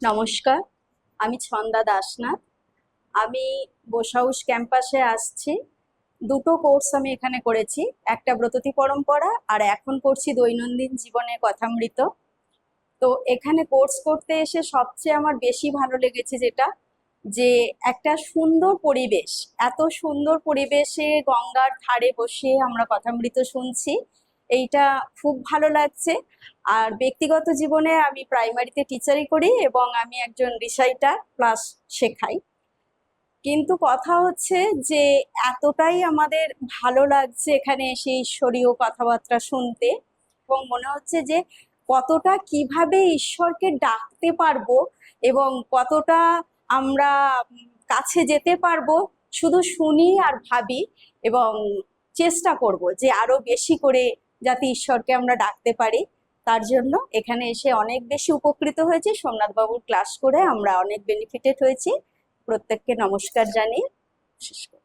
নমস্কার, আমি ছন্দা দাসনাথ। আমি বোস হাউস ক্যাম্পাসে আসছি। দুটো কোর্স আমি এখানে করেছি, একটা ব্রততী পরম্পরা আর এখন করছি দৈনন্দিন জীবনে কথামৃত। তো এখানে কোর্স করতে এসে সবচেয়ে আমার বেশি ভালো লেগেছে যেটা, যে একটা সুন্দর পরিবেশ, এত সুন্দর পরিবেশে গঙ্গার ধারে বসে আমরা কথামৃত শুনছি, এইটা খুব ভালো লাগছে। আর ব্যক্তিগত জীবনে আমি প্রাইমারিতে টিচারই করি এবং আমি একজন রিসাইটার প্লাস শেখাই। কিন্তু কথা হচ্ছে যে এতটাই আমাদের ভালো লাগছে এখানে এসে ঈশ্বরীয় কথাবার্তা শুনতে, এবং মনে হচ্ছে যে কতটা কিভাবে ঈশ্বরকে ডাকতে পারবো এবং কতটা আমরা কাছে যেতে পারবো, শুধু শুনি আর ভাবি এবং চেষ্টা করব যে আরো বেশি করে যাতে ঈশ্বরকে আমরা ডাকতে পারি। তার জন্য এখানে এসে অনেক বেশি উপকৃত হয়েছি। সোমনাথ বাবুর ক্লাস করে আমরা অনেক বেনিফিটেড হয়েছি। প্রত্যেককে নমস্কার জানিয়ে শেষ করি।